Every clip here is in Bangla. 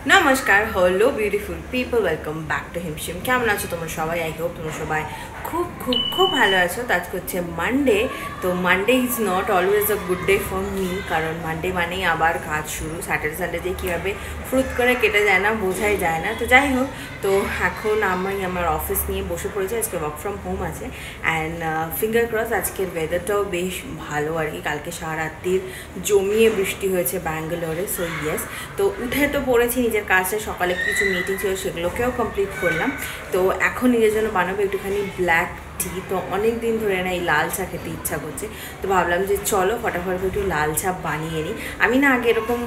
নমস্কার, hello beautiful people, welcome back to হিমশিম। কেমন আছো তোমরা সবাই? আই হোপ তোমরা সবাই খুব খুব খুব ভালো আছো। তো আজকে হচ্ছে মানডে। তো Monday is not always a good day for me, কারণ মানডে মানেই আবার কাজ শুরু। স্যাটারডে সানডে যে কীভাবে ফ্রুত করে কেটে যায় না, বোঝাই যায় না। তো যাই হোক, তো এখন আমি আমার অফিস নিয়ে বসে পড়েছি। আজকে ওয়ার্ক ফ্রম হোম আছে অ্যান্ড ফিঙ্গার ক্রস আজকের ওয়েদারটাও বেশ ভালো আর কি। কালকে সারারাত্রির জমিয়ে বৃষ্টি হয়েছে ব্যাঙ্গালোরে। সো ইয়েস, তো উঠে তো পড়েছি নিজের কাজটা। সকালে কিছু মিটিং ছিল, সেগুলোকেও কমপ্লিট করলাম। তো এখন নিজের জন্য বানাবো একটুখানি ব্ল্যাক টি। তো অনেক দিন ধরে না এই লাল চা খেতে ইচ্ছা করছে। তো ভাবলাম যে চলো ফটাফট একটু লাল চা বানিয়ে নিই। আমি না আগে এরকম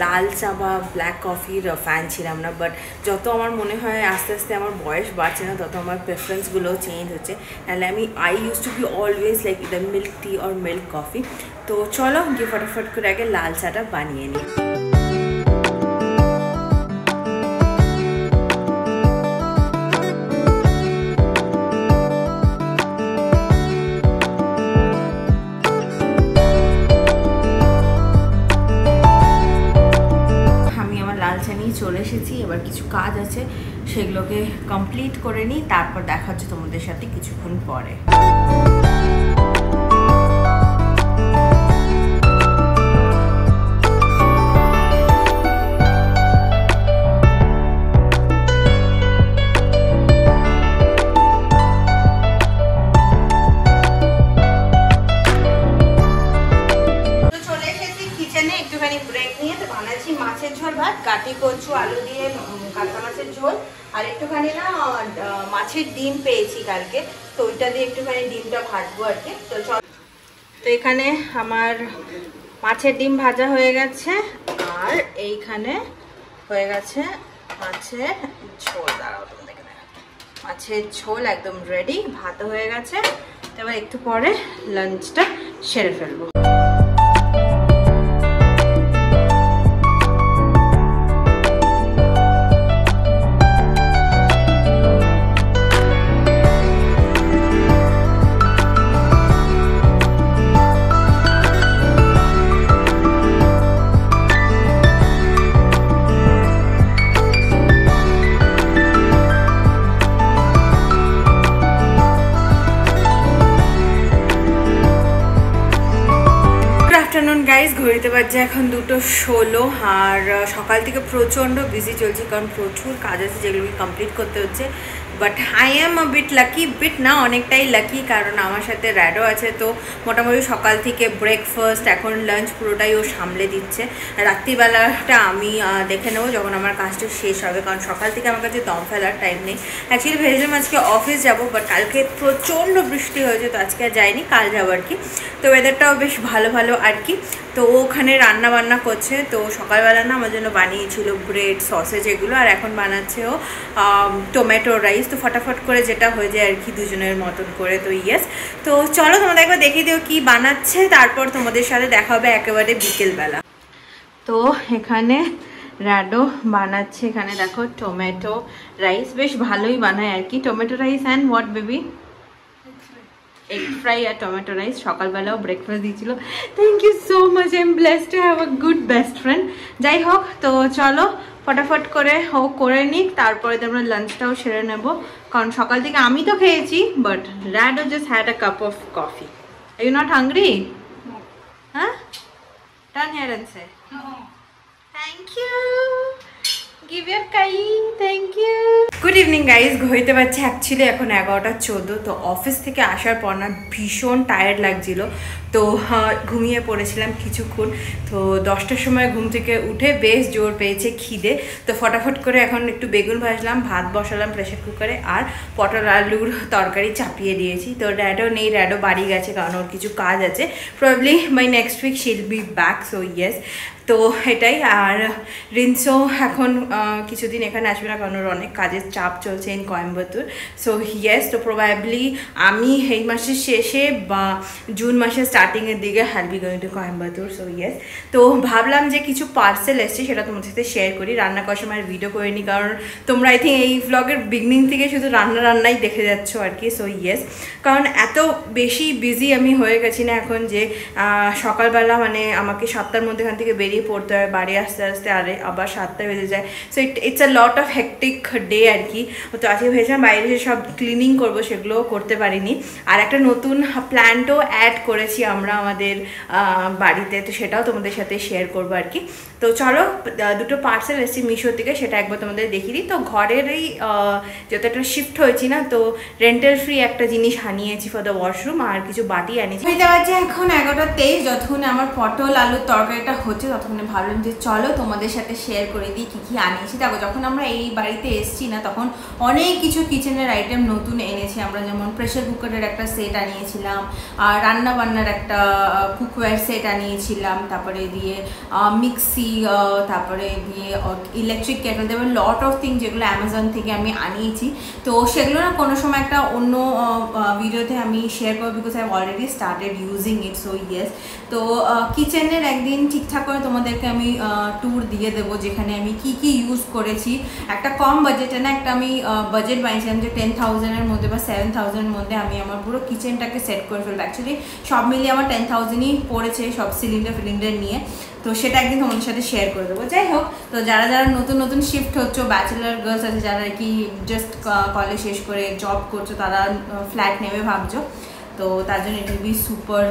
লাল চা বা ব্ল্যাক কফির ফ্যান ছিলাম না, বাট যত আমার মনে হয় আস্তে আস্তে আমার বয়স বাড়ছে না, তত আমার প্রেফারেন্সগুলোও চেঞ্জ হচ্ছে। নাহলে I use to B always like the milk tea or milk coffee. তো চলো গিয়ে ফটাফট করে আগে লাল চাটা বানিয়ে নিই। চলে এসেছি, এবার কিছু কাজ আছে, সেগুলোকে কমপ্লিট করে নিই, তারপর দেখা হচ্ছে তোমাদের সাথে কিছুক্ষণ পরে। মাছের ঝোল ভাত, কাটি কচু আলু দিয়ে কাতলা মাছের ঝোল, আর একটুখানি না মাছের ডিম পেয়েছি কালকে, তো ওইটা দিয়ে একটুখানি ডিমটা ভাজবো আর কি। তো চল, তো এখানে আমার মাছের ডিম ভাজা হয়ে গেছে, আর এইখানে হয়ে গেছে মাছের ঝোল। দাঁড়াও তোমাদেরকে দেখা, মাছের ঝোল একদম রেডি, ভাতও হয়ে গেছে। এবার একটু পরে লাঞ্চটা সেরে ফেলবো। গাইজ, ঘড়িতে বাজছে এখন 2:16, আর সকাল থেকে প্রচণ্ড বিজি চলছে, কারণ প্রচুর কাজ আছে যেগুলোকে কমপ্লিট করতে হচ্ছে। But I am a bit lucky, bit না অনেকটাই লাকি, কারণ আমার সাথে র্যাডো আছে। তো মোটামুটি সকাল থেকে ব্রেকফাস্ট, এখন লাঞ্চ পুরোটাই ও সামলে দিচ্ছে। রাত্রিবেলাটা আমি দেখে নেবো যখন আমার কাজটা শেষ হবে, কারণ সকাল থেকে আমার কাছে দম ফেলার টাইম নেই। অ্যাকচুয়ালি ভেবেছিলাম আজকে অফিস যাবো, বাট কালকে প্রচণ্ড বৃষ্টি হয়েছে, তো আজকে আর যাইনি, কাল যাবো আর কি। তো ওয়েদারটাও বেশ ভালো ভালো আর কি। তো ওখানে রান্না বান্না করছে। তো সকালবেলা না আমার জন্য বানিয়েছিল ব্রেড সসেজ এগুলো, আর এখন বানাচ্ছে ও টমেটো রাইস। তো ফটাফট করে যেটা হয়ে যায় আর কি, দুজনের মতন করে। তো ইয়েস, তো চলো তোমাদের একবার দেখিয়ে দিও কি বানাচ্ছে, তারপর তোমাদের সাথে দেখা হবে একেবারে বিকেলবেলা। তো এখানে র্যাডো বানাচ্ছে, এখানে দেখো টমেটো রাইস, বেশ ভালোই বানায় আর কি। Tomato rice and what baby? Egg fry আর টমেটো রাইস। সকালবেলাও ব্রেকফাস্ট দিয়েছিল। Thank you so much, I am blessed to have a good best friend. যাই হোক, তো চলো ফটাফট করে করে নিক, তারপরে তো আমরা লাঞ্চটাও সেরে নেব, কারণ সকাল থেকে আমি তো খেয়েছি, but Rado just had a cup of coffee. Are you not hungry? হ্যাঁ, turn here and say thank you. Give your kai, thank you. Good evening guys, ঘড়িতে পারছে অ্যাকচুয়ালি এখন 11:14। তো অফিস থেকে আসার পর না ভীষণ টায়ার্ড লাগছিল, তো ঘুমিয়ে পড়েছিলাম কিছুক্ষণ। তো 10টার সময় ঘুম থেকে উঠে বেশ জোর পেয়েছে খিদে। তো ফটাফট করে এখন একটু বেগুন ভাজলাম, ভাত বসালাম প্রেশার কুকারে, আর পটল আলুর তরকারি চাপিয়ে দিয়েছি। তো র্যাডো নেই, র্যাডো বাড়ি গেছে, কারণ ওর কিছু কাজ আছে। Probably by next week she'll be back. So yes, তো এটাই। আর রিন্সো এখন কিছুদিন এখানে আসবে না, কারণ ওর অনেক কাজের চাপ চলছে ইন কোয়েম্বাটুর। সো ইয়েস, তো প্রবাবলি আমি এই মাসের শেষে বা জুন মাসের স্টার্টিংয়ের দিকে I'll be going to Coimbatore. So yes, তো ভাবলাম যে কিছু পার্সেল এসছে সেটা তোমাদের সাথে শেয়ার করি। রান্না করার সময় ভিডিও করে নিই, কারণ তোমরা আই থিঙ্ক এই ভ্লগের বিগিনিং থেকে শুধু রান্নাই দেখে যাচ্ছ আর কি। সো ইয়েস, কারণ এত বেশি বিজি আমি হয়ে গেছি না এখন, যে সকালবেলা মানে আমাকে 7টার মধ্যে এখান থেকে বেরিয়ে বেরিয়ে পড়তে হয়, বাড়ি আসতে আসতে আবার 7টা বেজে যায়। So it's a lot of hectic day আর কি। তো আজকে ভেবেছিলাম বাইরে এসে সব ক্লিনিং করবো, সেগুলোও করতে পারিনি। আর একটা নতুন প্ল্যান্টও অ্যাড করেছি আমরা আমাদের বাড়িতে, তো সেটাও তোমাদের সাথে শেয়ার করবো আর কি। তো চলো, দুটো পার্সেল এসেছি মিশো থেকে, সেটা একবার তোমাদের দেখিয়ে দিই। তো ঘরেরই যত একটা শিফট হয়েছি না, তো রেন্টাল ফ্রি একটা জিনিস আনিয়েছি ফর দ্য ওয়াশরুম, আর কিছু বাটি আনিয়েছি। হয়ে যাওয়া যে এখন 11:23, যতক্ষণে আমার পটল আলুর তরকারিটা হচ্ছে ততক্ষণে ভাবলাম যে চলো তোমাদের সাথে শেয়ার করে দিই কী কী আনিয়েছি। দেখো, যখন আমরা এই বাড়িতে এসেছি না, তখন অনেক কিছু কিচেনের আইটেম নতুন এনেছি আমরা। যেমন প্রেশার কুকারের একটা সেট আনিয়েছিলাম, আর রান্না বান্নার একটা কুকওয়্যার সেট আনিয়েছিলাম, তারপরে দিয়ে মিক্সি, তারপরে দিয়ে ইলেকট্রিক কেটল, দেবেন লট অফ থিং যেগুলো অ্যামাজন থেকে আমি আনিয়েছি। তো সেগুলো না কোনো সময় একটা অন্য ভিডিওতে আমি শেয়ার করবো, because I already started using it. So yes, তো কিচেনের একদিন ঠিকঠাক করে তোমাদেরকে আমি ট্যুর দিয়ে দেবো, যেখানে আমি কি কি ইউজ করেছি। একটা কম বাজেটে না, একটা আমি বাজেট বানিয়েছিলাম যে 10,000-এর মধ্যে বা 7,000-এর মধ্যে আমি আমার পুরো কিচেনটাকে সেট করে ফেলবো। অ্যাকচুয়ালি সব মিলিয়ে আমার 10,000-ই পড়েছে, সব সিলিন্ডার নিয়ে। তো সেটা একদিন তোমাদের সাথে শেয়ার করে দেবো। যাই হোক, তো যারা যারা নতুন নতুন শিফট হচ্ছে, ব্যাচেলার গার্লস আছে যারা কি জাস্ট কলেজ শেষ করে জব করছো, তারা ফ্ল্যাট নেবে ভাবছো, তো তার জন্য it will be super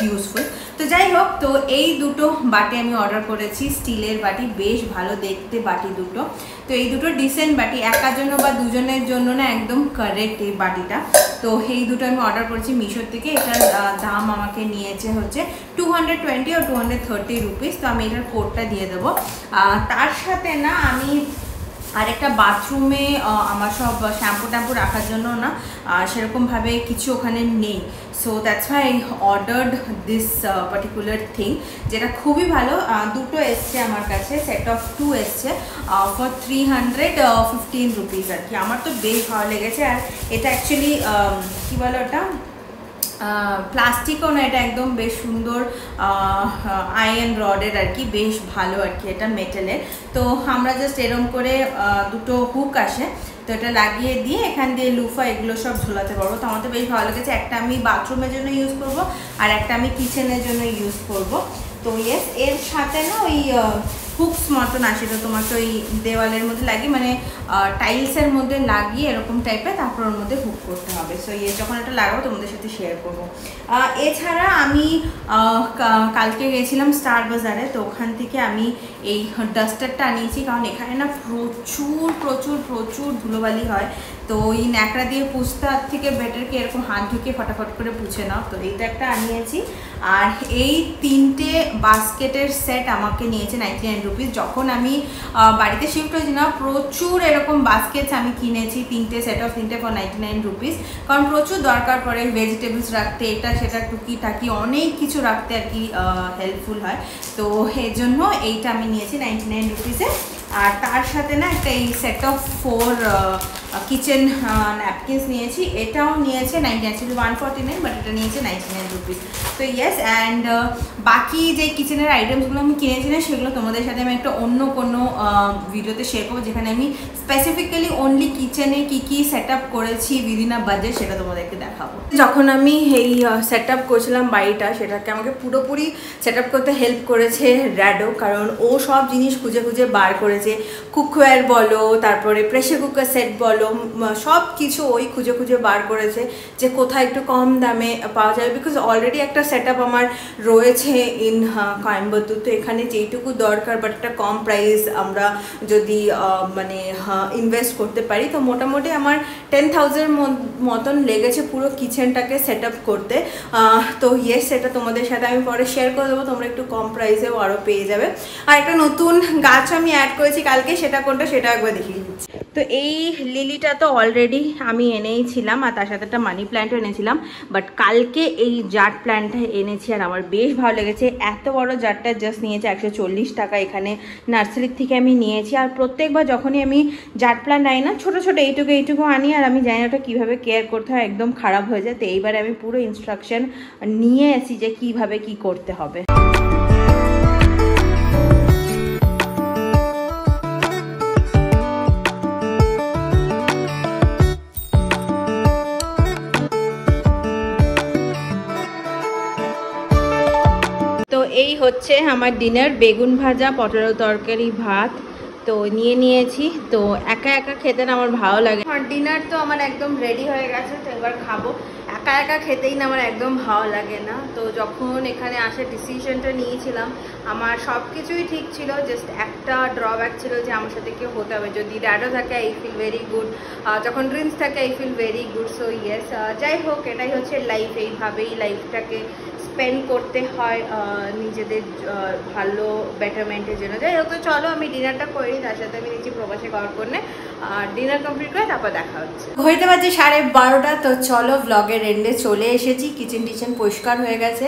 useful. তো যাই হোক, তো এই দুটো বাটি আমি অর্ডার করেছি, স্টিলের বাটি, বেশ ভালো দেখতে বাটি দুটো। তো এই দুটো ডিসেন্ট বাটি, একার জন্য বা দুজনের জন্য না একদম কারেক্ট এই বাটিটা। তো এই দুটো আমি অর্ডার করেছি মিশোর থেকে। এটার দাম আমাকে নিয়েছে হচ্ছে 220 or 230 রুপিস। তো আমি এটার কোডটা দিয়ে দেবো। তার সাথে না আমি আর একটা বাথরুমে আমার সব শ্যাম্পু ট্যাম্পু রাখার জন্য না সেরকমভাবে কিছু ওখানে নেই। So that's why I ordered this particular thing, যেটা খুবই ভালো। দুটো এসছে আমার কাছে, সেট অফ 2 এসছে ফর 315 রুপিস আর কি। আমার তো বেশ ভালো লেগেছে। আর এটা অ্যাকচুয়ালি কী বলে ওটা, প্লাস্টিকও না, এটা একদম বেশ সুন্দর আয়রন রডের আর কি, বেশ ভালো আর কি। এটা মেটালের। তো আমরা জাস্ট এরম করে দুটো হুক আসে, তো এটা লাগিয়ে দিয়ে এখান দিয়ে লুফা এগুলো সব ঝোলাতে পারবো। তো আমার তো বেশ ভালো লেগেছে। একটা আমি বাথরুমের জন্য ইউজ করব, আর একটা আমি কিচেনের জন্য ইউজ করব। তো ইয়েস, এর সাথে না ওই হুকস মতন আসে, তো তোমার তো ওই দেওয়ালের মধ্যে লাগিয়ে, মানে টাইলসের মধ্যে লাগিয়ে এরকম টাইপের, তারপর ওর মধ্যে হুক করতে হবে। সো ইয়ে যখন এটা লাগাবো তোমাদের সাথে শেয়ার করবো। এছাড়া আমি কালকে গেছিলাম স্টার বাজারে, তো ওখান থেকে আমি এই ডাস্টারটা আনিয়েছি, কারণ এখানে না প্রচুর প্রচুর প্রচুর ধুলোবালি হয়। তো ওই ন্যাকড়া দিয়ে পুছতে থেকে বেটারকে এরকম হাত ঢুকিয়ে ফটাফট করে পুছে নাও। তো এইটা একটা আনিয়েছি। আর এই 3টে বাস্কেটের সেট আমাকে নিয়েছে 99 রুপিস। যখন আমি বাড়িতে শিফট হয়েছি না, প্রচুর এরকম বাস্কেটস আমি কিনেছি, 3টে সেট অফ 3টে ফর 99 রুপিস। কারণ প্রচুর দরকার পড়ে ভেজিটেবলস রাখতে, এটা সেটা টুকি টাকি অনেক কিছু রাখতে আর কি, হেল্পফুল হয়। তো এর জন্য এইটা আমি নিয়েছি 99 রুপিসে। আর তার সাথে না একটা এই সেট অফ 4 কিচেন ন্যাপকিনস নিয়েছি, এটাও নিয়েছে 149, বাট এটা নিয়েছে 99 রুপিস। তো ইয়েস, অ্যান্ড বাকি যে কিচেনের আইটেমসগুলো আমি কিনেছি না, সেগুলো তোমাদের সাথে আমি একটা অন্য কোনো ভিডিওতে শেয়ার করবো, যেখানে আমি স্পেসিফিক্যালি অনলি কিচেনে কী কী সেট আপ করেছি উইদিন আ বাজেট, সেটা তোমাদেরকে দেখাবো। যখন আমি এই সেট আপ করছিলাম বাড়িটা, সেটাকে আমাকে পুরোপুরি সেট আপ করতে হেল্প করেছে র্যাডো, কারণ ও সব জিনিস খুঁজে খুঁজে বার করেছে। কুকওয়্যার বলো, তারপরে প্রেশার কুকার সেট বলো, সব কিছু ওই খুঁজে খুঁজে বার করেছে যে কোথায় একটু কম দামে পাওয়া যাবে। বিকজ অলরেডি একটা সেট আপ আমার রয়েছে ইন কোয়েম্বাটুর। তো এখানে যেইটুকু দরকার, বাট একটা কম প্রাইস আমরা যদি মানে ইনভেস্ট করতে পারি, তো মোটামুটি আমার 10,000 মতন লেগেছে পুরো কিচেনটাকে সেট আপ করতে। তো ইয়েস, সেটা তোমাদের সাথে আমি পরে শেয়ার করে দেবো, তোমরা একটু কম প্রাইসেও আরও পেয়ে যাবে। আর একটা নতুন গাছ আমি অ্যাড করেছি কালকে, সেটা কোনটা সেটা একবার দেখিয়ে দিচ্ছি। তো এই লিলিটা তো অলরেডি আমি এনেইছিলাম, আর তার সাথে একটা মানি প্ল্যান্টও এনেছিলাম, বাট কালকে এই জাট প্ল্যান্টটা এনেছি, আর আমার বেশ ভালো লেগেছে। এত বড় জারটা জাস্ট নিয়েছে 140 টাকা, এখানে নার্সারির থেকে আমি নিয়েছি। আর প্রত্যেকবার যখনই আমি জাট প্ল্যান্ট আনি না, ছোটো ছোটো এইটুকু আনি, আর আমি জানি ওটা কীভাবে কেয়ার করতে হয়, একদম খারাপ হয়ে যায়। তো এইবারে আমি পুরো ইনস্ট্রাকশন নিয়ে এসেছি যে কীভাবে কী করতে হবে। তো এই হচ্ছে আমার ডিনার, বেগুন ভাজা, পটল তরকারি, ভাত তো নিয়ে নিয়েছি। তো একা একা খেতে না আমার ভালো লাগে। ডিনার তো আমার একদম রেডি হয়ে গেছে, তো এবার খাবো। একা একা খেতেই না আমার একদম ভালো লাগে না। তো যখন এখানে আসার ডিসিশনটা নিয়েছিলাম, আমার সব কিছুই ঠিক ছিল, জাস্ট একটা ড্রব্যাক ছিল যে আমার সাথে কেউ হতে হবে। যদি ড্যাডও থাকে আই ফিল ভেরি গুড, যখন ড্রিমস থাকে I feel very good. So yes, যাই হোক, এটাই হচ্ছে লাইফ। এইভাবেই লাইফটাকে স্পেন্ড করতে হয় নিজেদের ভালো বেটারমেন্টের জন্য। যাই হোক, তো চলো আমি ডিনারটা করি, তার সাথে আমি নিচে প্রবাসে করার করলে ডিনার কমপ্লিট করে তারপর দেখা হচ্ছে। হইতে পারছে 12:30। তো চলো ব্লগের এন্ডে চলে এসেছি। কিচেন টিচেন পরিষ্কার হয়ে গেছে,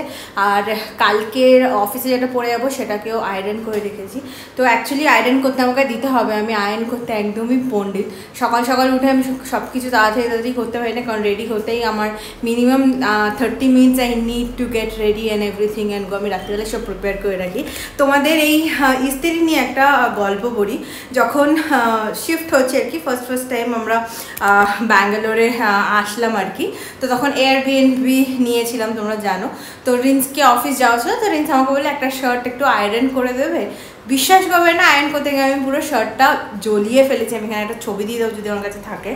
আর কালকের অফিসে যেটা পরে যাবো সেটাকেও আয়রন করে রেখেছি। তো অ্যাকচুয়ালি আয়রন করতে আমাকে দিতে হবে, আমি আয়রন করতে একদমই পণ্ডিত। সকাল সকাল উঠে আমি সব কিছু তাড়াতাড়ি করতে পারি না, কারণ রেডি হতেই আমার minimum 30 minutes I need to get ready and everything and go. আমি রাত্রিবেলা সব প্রিপেয়ার করে রাখি। তোমাদের এই ইস্ত্রি নিয়ে একটা গল্প বলি। যখন শিফট হচ্ছে আর কি, ফার্স্ট টাইম আমরা ব্যাঙ্গালোরে আসলাম আর কি, তো তখন এয়ারবিএনবি নিয়েছিলাম, তোমরা জানো। তো রিন্সকে অফিস যাওয়া ছিল, তো রিন্স আমাকে বলে একটা শার্ট একটু আয়রন করে দেবে। বিশ্বাস করবে না, আয়রন করতে গিয়ে আমি পুরো শার্টটা জ্বলিয়ে ফেলেছি। আমি এখানে একটা ছবি দিয়ে দেবো যদি আমার কাছে থাকে।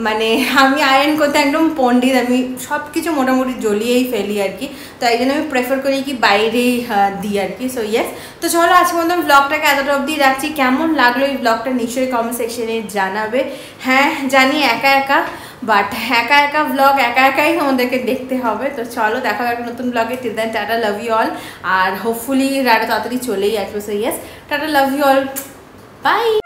মানে আমি আয়রন করতে একদম পণ্ডিত, আমি সব কিছু মোটামুটি জ্বলিয়েই ফেলি আর কি। তো এই জন্য আমি প্রেফার করি কি বাইরেই দিই আর কি। সো ইয়েস, তো চলো আজকে মতন ব্লগটাকে এতটা অবধি রাখছি। কেমন লাগলো এই ব্লগটা নিশ্চয়ই কমেন্ট সেকশনে জানাবে। হ্যাঁ জানি একা একা, বাট একা একা ব্লগ একা একাই আমাদেরকে দেখতে হবে। তো চলো দেখা হবে একটা নতুন ব্লগে। Till then tata, love you all. আর হোপফুলি রাটা তাড়াতাড়ি চলেই আসবে। So yes, tata, love you all, by.